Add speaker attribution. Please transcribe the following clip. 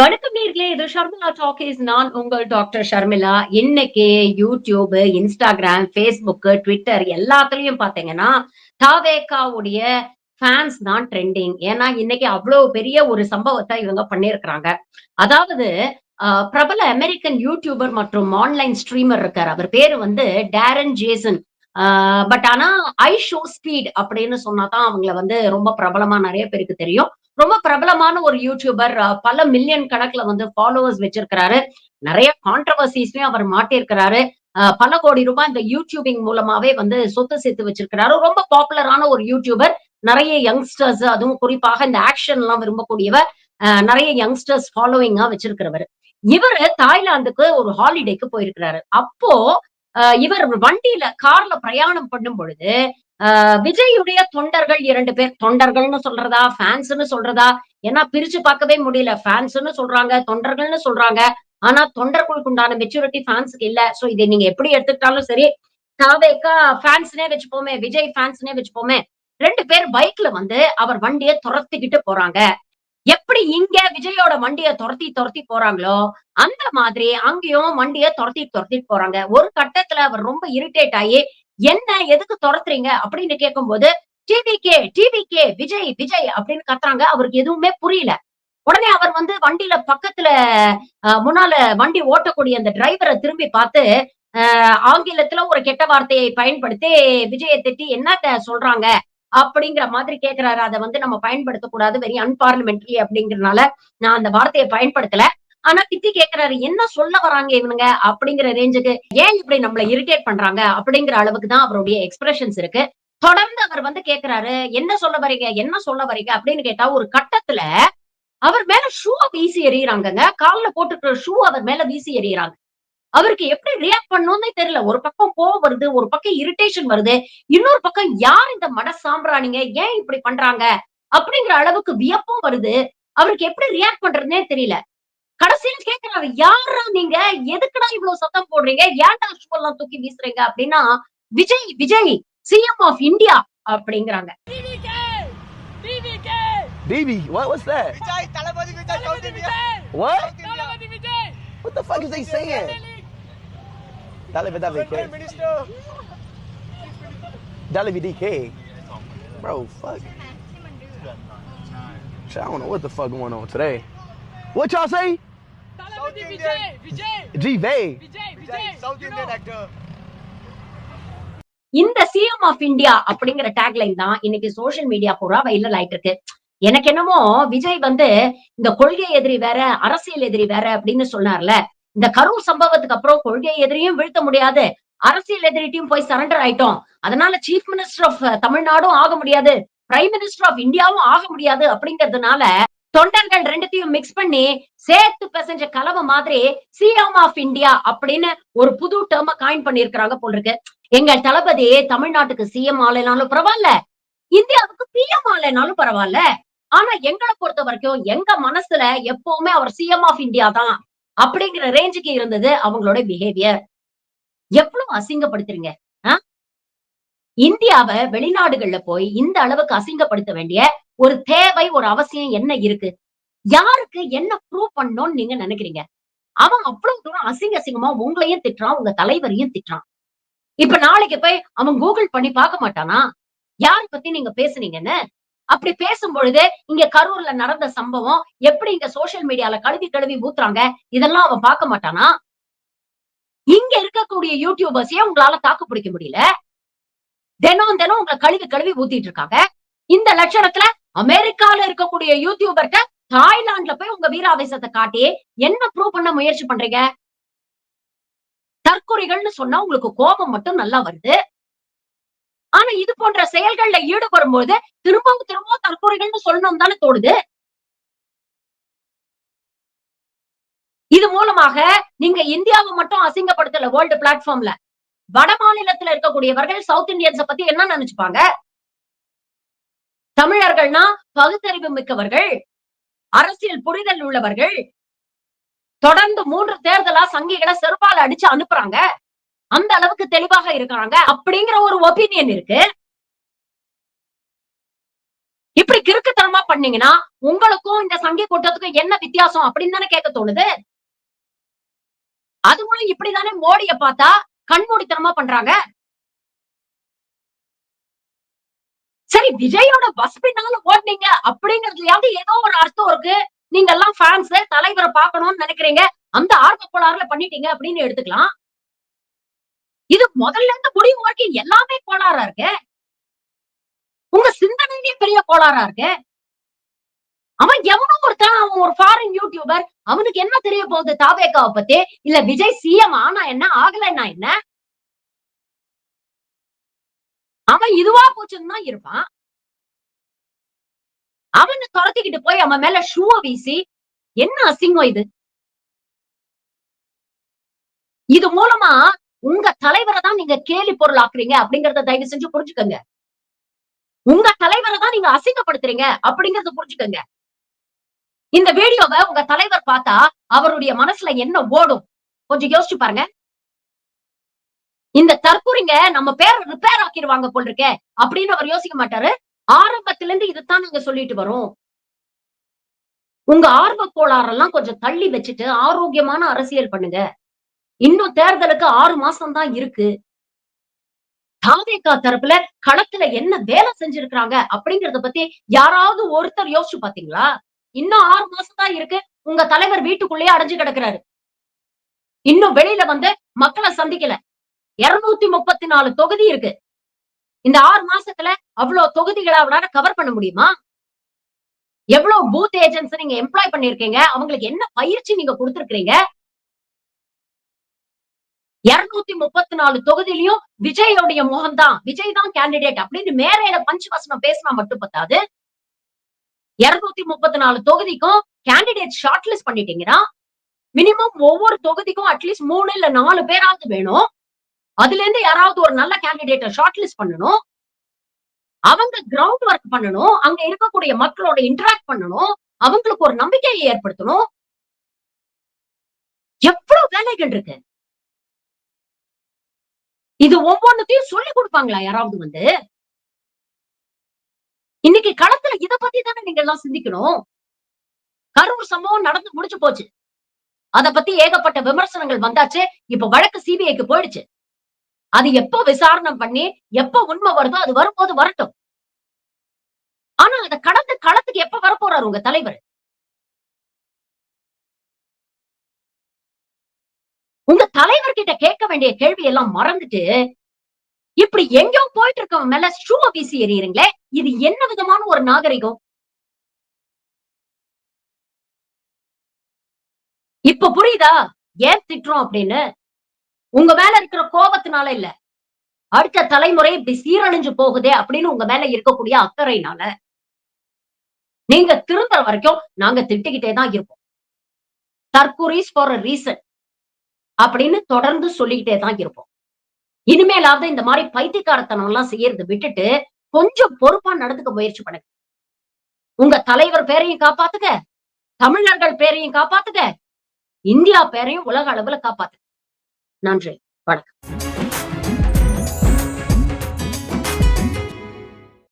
Speaker 1: வணக்கம் நேயர்களே. இது ஷர்மிளா டாக்கீஸ். நான் உங்கள் டாக்டர் ஷர்மிளா. இன்னைக்கு யூடியூப், இன்ஸ்டாகிராம், Facebook, ட்விட்டர் எல்லாத்துலயும் பாத்தீங்கன்னா, தாவேகாவுடைய ஃபேன்ஸ் தான் ட்ரெண்டிங். ஏன்னா, இன்னைக்கு அவ்ளோ பெரிய ஒரு சம்பவத்த இவங்க பண்ணியிருக்கிறாங்க. அதாவது பிரபல அமெரிக்கன் யூடியூபர் மற்றும் ஆன்லைன் ஸ்ட்ரீமர் இருக்காரு. அவர் பேரு வந்து டேரன் ஜேசன். ஆ பட் ஆனா, ஐ ஷோ ஸ்பீட் அப்படின்னு சொன்னா தான் அவங்கள வந்து ரொம்ப பிரபலமா நெறைய பேருக்கு தெரியும். ரொம்ப பிரபலமான ஒரு யூடியூபர். பல மில்லியன் கணக்குல வந்து ஃபாலோவர்ஸ் வச்சிருக்கிறாரு. நெறைய கான்ட்ரோவர்சிஸ்லயும் அவர் மாட்டியிருக்கிறாரு. பல கோடி ரூபாய் இந்த யூடியூபிங் மூலமாவே வந்து சொத்து சேர்த்து வச்சிருக்கிறாரு. ரொம்ப பாப்புலரான ஒரு யூடியூபர். நெறைய யங்ஸ்டர்ஸ் அதுவும் குறிப்பாக இந்த ஆக்ஷன்லாம் விரும்பக்கூடியவர். நெறைய யங்ஸ்டர்ஸ் ஃபாலோயிங்கா வச்சிருக்கிறவரு. இவரு தாய்லாந்துக்கு ஒரு ஹாலிடேக்கு போயிருக்கிறாரு. அப்போ இவர் வண்டியில கார்ல பிரயாணம் பண்ணும் பொழுது, விஜயுடைய தொண்டர்கள் 2 பேர். தொண்டர்கள்ன்னு சொல்றதா? ஃபேன்ஸ்ன்னு சொல்றதா? ஏன்னா பிரிச்சு பார்க்கவே முடியல. ஃபேன்ஸ்ன்னு சொல்றாங்க, தொண்டர்கள்ன்னு சொல்றாங்க. ஆனா தொண்டர்களுக்கு உண்டான மெச்சூரிட்டி ஃபேன்ஸ்க்கு இல்ல. சோ இத நீங்க எப்படி எடுத்துக்கிட்டாலும் சரி, தாவேகா ஃபேன்ஸ்ன்னே வச்சுப்போமே, விஜய் ஃபேன்ஸ்ன்னே வச்சுப்போமே. 2 பேர் பைக்ல வந்து அவர் வண்டிய தொரத்திக்கிட்டு போறாங்க. எப்படி இங்க விஜயோட வண்டிய தொரத்தி தொரத்தி போறாங்களோ, அந்த மாதிரி அங்கேயும் வண்டிய தொரத்திட்டு போறாங்க. ஒரு கட்டத்துல அவர் ரொம்ப இரிட்டேட் ஆயி, "என்ன எதுக்கு தொரத்துறீங்க?" அப்படின்னு கேட்கும்போது, "டிவிகே, டிவிகே, விஜய், விஜய்" அப்படின்னு கத்துறாங்க. அவருக்கு எதுவுமே புரியல. உடனே அவர் வந்து வண்டியில பக்கத்துல முன்னால வண்டி ஓட்டக்கூடிய அந்த டிரைவர திரும்பி பார்த்து, ஆங்கிலத்துல ஒரு கெட்ட வார்த்தையை பயன்படுத்தி விஜய திட்டி, "என்னத்த சொல்றாங்க?" அப்படிங்கிற மாதிரி கேட்கிறாரு. அத வந்து நம்ம பயன்படுத்தக்கூடாது. வெரி அன்பார்லிமென்டரி அப்படிங்கிறனால, நான் அந்த வார்த்தைய பயன்படுத்தல. ஆனா திட்டி கேட்கிறாரு. "என்ன சொல்ல வராங்க இவனுங்க?" அப்படிங்கிற ரேஞ்சுக்கு, "ஏன் இப்படி நம்மள இரிட்டேட் பண்றாங்க?" அப்படிங்கிற அளவுக்கு தான் அவருடைய எக்ஸ்பிரஷன்ஸ் இருக்கு. தொடர்ந்து அவர் வந்து கேட்கிறாரு. "என்ன சொல்ல வரீங்க? என்ன சொல்ல வரீங்க?" அப்படின்னு கேட்டா, ஒரு கட்டத்துல அவர் மேல ஷூவ வீசி எறியறாங்கங்க. கால்ல போட்டுருக்கிற ஷூ அவர் மேல வீசி எறியறாங்க. அவருக்கு எப்படி ரியாக்ட் பண்ணணும்னே தெரியல. ஒரு பக்கம் கோவம் வருது, ஒரு பக்கம் இரிட்டேஷன் வருது. இன்னொரு பக்கம் யார் இந்த மட சாம்பிராணிங்க? ஏன் இப்படி பண்றாங்க? அப்படிங்கிற அளவுக்கு வியப்பும் வருது. அவருக்கு எப்படி ரியாக்ட் பண்றதுன்னே தெரியல. கடைசியில கேட்கிறாரு, "யார்றா நீங்க? எதுக்குடா இவ்ளோ சத்தம் போடுறீங்க? ஏன்டா ஷூ எல்லாம் தூக்கி வீசுறீங்க?" அப்படின்னா, "Vijay, Vijay CM of India" அப்படிங்கிறாங்க.
Speaker 2: BB, what's that?
Speaker 3: Vijay, Talabadi Vijay, South India.
Speaker 2: What?
Speaker 3: South India.
Speaker 2: What the fuck is they saying? Dali
Speaker 3: Prime Minister.
Speaker 2: DK. Bro, fuck. Shit, I don't know what the fuck going on today. What y'all say?
Speaker 3: South Indian.
Speaker 2: G-Vay.
Speaker 3: Vijay, South Indian actor.
Speaker 1: இந்த CM of India அப்படிங்கிற tagline தான் இன்னைக்கு social media பூரா viral ஆயிட்டு இருக்கு. எனக்கு என்னமோ விஜய் வந்து இந்த கொள்கை எதிரி வேற, அரசியல் எதிரி வேற அப்படின்னு சொன்னார்ல. இந்த கரூர் சம்பவத்துக்கு அப்புறம் கொள்கை எதிரியும் வீழ்த்த முடியாது. அரசியல் எதிரிட்டையும் போய் சரண்டர் ஆயிட்டோம். அதனால சீஃப் மினிஸ்டர் ஆஃப் தமிழ்நாடும் ஆக முடியாது. பிரைம் மினிஸ்டர் ஆஃப் இந்தியாவும் ஆக முடியாது அப்படிங்கிறதுனால தொண்டர்கள் 2த்தையும் மிக்ஸ் பண்ணி சேர்த்து பெசஞ்ச கலவை மாதிரி சிஎம் ஆஃப் இந்தியா அப்படின்னு ஒரு புது டேர்ம காயின் பண்ணியிருக்கிறாங்க போல இருக்கு. எங்கள் தளபதி தமிழ்நாட்டுக்கு சிஎம் ஆலைனாலும் பரவாயில்ல, இந்தியாவுக்கு பிஎம் ஆலைனாலும் பரவாயில்ல. ஆனா எங்கள பொறுத்த வரைக்கும் எங்க மனசுல எப்பவுமே அவர் சிஎம் ஆஃப் இந்தியா தான் அப்படிங்கிற ரேஞ்சுக்கு இருந்தது அவங்களோட பிஹேவியர். எவ்வளவு அசிங்கப்படுத்துறீங்க? ஆ? இந்தியாவ வெளிநாடுகள்ல போய் இந்த அளவுக்கு அசிங்கப்படுத்த வேண்டிய ஒரு தேவை, ஒரு அவசியம் என்ன இருக்கு? யாருக்கு என்ன ப்ரூவ் பண்ணணும்னு நீங்க நினைக்கிறீங்க? அவன் அவ்வளவு தூரம் அசிங்கமா உங்களையும் திட்டுறான், உங்க தலைவரையும் திட்டுறான். இப்ப நாளைக்கு போய் அவன் கூகுள் பண்ணி பார்க்க மாட்டானா? யார பத்தி நீங்க பேசுனீங்கன்னு? அப்படி பேசும்பொழுது, இங்க கரூர்ல நடந்த சம்பவம் எப்படி இங்க சோசியல் மீடியால கழுவி கழுவி ஊத்துறாங்க, இதெல்லாம் அவன் பார்க்க மாட்டானா? இங்க இருக்கக்கூடிய யூடியூபர்ஸ் ஏன் உங்களால தாக்கு பிடிக்க முடியல? தினம் தினம் உங்கள கழுவி கழுவி ஊத்திட்டு இருக்காங்க. இந்த லட்சணத்துல அமெரிக்கால இருக்கக்கூடிய யூடியூபர்ட்ட தாய்லாந்துல போய் உங்க வீராவேசத்த காட்டி என்ன ப்ரூவ் பண்ண முயற்சி பண்றீங்க? தற்குறிகள்னு சொன்னா உங்களுக்கு கோபம் மட்டும் நல்லா வருது. ஆனா இது போன்ற செயல்கள்ல ஈடுபடும்போது திரும்பவும் திரும்பவும் தற்குறிகள்னு சொல்லணும்னு தானே தோணுது. இது மூலமாக நீங்க இந்தியாவ மட்டும் அசிங்கப்படுத்தல வேர்ல்டு பிளாட்ஃபார்ம்ல. வட மாநிலத்துல இருக்கக்கூடியவர்கள் சவுத் இந்தியன்ஸ பத்தி என்ன நினைச்சுப்பாங்க? தமிழர்கள்னா பகுத்தறிவு மிக்கவர்கள், அரசியல் புரிதல் உள்ளவர்கள். தொடர்ந்து 3 தேர்தலா சங்கிகள செருப்பால அடிச்சு அனுப்புறாங்க. அந்த அளவுக்கு தெளிவாக இருக்கிறாங்க. அப்படிங்கிற ஒரு ஒப்பீனியன் இருக்கு. இப்படி கிறுக்குத்தனமா பண்ணீங்கன்னா உங்களுக்கும் இந்த சங்கி கூட்டத்துக்கும் என்ன வித்தியாசம் அப்படின்னு தானே கேட்க தோணுது. அதுவும் இப்படிதானே மோடிய பார்த்தா கண்மூடித்தனமா பண்றாங்க. சரி, விஜயோட பஸ் பின்னால ஓடுனீங்க அப்படிங்கிறதுலயாவது ஏதோ ஒரு அர்த்தம் இருக்கு. நீங்க எல்லாம் ஃபேன்ஸ், தலைவர பார்க்கணும்னு நினைக்கிறீங்க. அந்த ஆர்வ கோளாறுல பண்ணிட்டீங்க அப்படின்னு எடுத்துக்கலாம். இது முதல்ல இருந்து முடிவு வரைக்கும் எல்லாமே கோளாறா இருக்கு. உங்க சிந்தனையிலே பெரிய கோளாறா இருக்கு. அவன் எவனோ ஒருத்தன், அவன் ஒரு ஃபாரின் யூடியூபர். அவனுக்கு என்ன தெரிய போகுது தாவேகாவ பத்தி? இல்ல விஜய் சிஎம் ஆனா என்ன, ஆகலைன்னா என்ன? அவன் இதுவா போச்சுன்னு தான் இருப்பான். அவன தொரத்திக்கிட்டு போய் அவன் மேல ஷூவ வீசி, என்ன அசிங்கம் இது? இது மூலமா உங்க தலைவர தான் நீங்க கேலி பொருள் ஆக்குறீங்க அப்படிங்கறத தயவு செஞ்சு புரிஞ்சுக்கங்க. உங்க தலைவர தான் நீங்க அசிங்கப்படுத்துறீங்க அப்படிங்கறத புரிஞ்சுக்கங்க. இந்த வீடியோவ உங்க தலைவர் பார்த்தா அவருடைய மனசுல என்ன ஓடும்? கொஞ்சம் யோசிச்சு பாருங்க. இந்த தற்குறிங்க நம்ம பேர ரிப்பேர் ஆக்கிடுவாங்க போல இருக்கே அப்படின்னு அவர் யோசிக்க மாட்டாரு. ஆரம்பத்துல இருந்து இதுதான் நாங்க சொல்லிட்டு வரோம். உங்க ஆர்வ கோளாறெல்லாம் கொஞ்சம் தள்ளி வச்சுட்டு ஆரோக்கியமான அரசியல் பண்ணுங்க. இன்னும் தேர்தலுக்கு 6 மாசம் தான் இருக்கு. தாவேகா தரப்புல களத்துல என்ன வேலை செஞ்சிருக்காங்க அப்படிங்கறத பத்தி யாராவது ஒருத்தர் யோசிச்சு பாத்தீங்களா? இன்னும் 6 மாசம் தான் இருக்கு. உங்க தலைவர் வீட்டுக்குள்ளேயே அடைஞ்சு கிடக்குறாரு. இன்னும் வெளியில வந்து மக்கள சந்திக்கல. 234 தொகுதி இருக்கு. இந்த 6 மாசத்துல அவ்ளோ தொகுதிகள அவரால கவர் பண்ண முடியுமா? எவ்வளவு பூத் ஏஜென்ட்ஸ் நீங்க எம்ப்ளாய் பண்ணிருக்கீங்க? அவங்களுக்கு என்ன பயிற்சி நீங்க குடுத்திருக்கீங்க? 234 தொகுதியிலயும் விஜயோடைய முகம் தான். விஜய் தான் கேண்டிடேட் அப்படின்னு மேடையில பஞ்ச் வசனம் பேசினா மட்டும் பத்தாது. 234 தொகுதிக்கும் கேண்டிடேட் ஷார்ட் லிஸ்ட் பண்ணிட்டீங்கன்னா, மினிமம் ஒவ்வொரு தொகுதிக்கும் அட்லீஸ்ட் 3 இல்ல 4 பேராவது வேணும். அதுல இருந்து யாராவது ஒரு நல்ல கேண்டிடேட்ட ஷார்ட் லிஸ்ட் பண்ணணும். அவங்க கிரவுண்ட் ஒர்க் பண்ணணும். அங்க இருக்கக்கூடிய மக்களோட இன்டராக்ட் பண்ணணும். அவங்களுக்கு ஒரு நம்பிக்கையை ஏற்படுத்தணும். எவ்வளவு வேலைகள் இருக்கு. இது ஒவ்வொன்னுத்தையும் சொல்லிக் கொடுப்பாங்களா யாராவது வந்து? இன்னைக்கு களத்துல இத பத்தி தானே நீங்க எல்லாம் சிந்திக்கணும். கரூர் சம்பவம் நடந்து முடிஞ்சு போச்சு. அத பத்தி ஏகப்பட்ட விமர்சனங்கள் வந்தாச்சு. இப்ப வழக்கு சிபிஐக்கு போயிடுச்சு. அது எப்போ விசாரணை பண்ணி, எப்ப உண்மை வருதோ அது வரும்போது வரட்டும். ஆனா அத கடந்து களத்துக்கு எப்ப வரப்போறாரு உங்க தலைவர்? உங்க தலைவர்கிட்ட கேட்க வேண்டிய கேள்வி எல்லாம் மறந்துட்டு, இப்படி எங்கேயோ போயிட்டு இருக்கவன் மேல ஷூவ வீசி எறியறீங்களே, இது என்ன விதமான ஒரு நாகரிகம்? இப்ப புரியுதா? ஏன் திட்டுறோம் அப்படின்னு? உங்க மேல இருக்கிற கோபத்தினால இல்ல. அடுத்த தலைமுறை இப்படி சீரழிஞ்சு போகுதே அப்படின்னு உங்க மேல இருக்கக்கூடிய அக்கறையினால. நீங்க திருந்துற வரைக்கும் நாங்க திட்டிக்கிட்டே தான் இருப்போம். தற்குறீஸ் ஃபார் எ ரீசன் அப்படின்னு தொடர்ந்து சொல்லிக்கிட்டே தான் இருப்போம். இனிமேலாவது இந்த மாரி பைத்தியக்காரத்தனம் எல்லாம் செய்யறத விட்டுட்டு, கொஞ்சம் பொறுப்பா நடந்துக்க முயற்சி பண்ணுங்க. உங்க தலைவர் பேரையும் காப்பாத்துங்க. தமிழர்கள் பேரையும் காப்பாத்துங்க. இந்தியா பேரையும் உலக அளவுல காப்பாத்துங்க. நன்றி. வணக்கம்.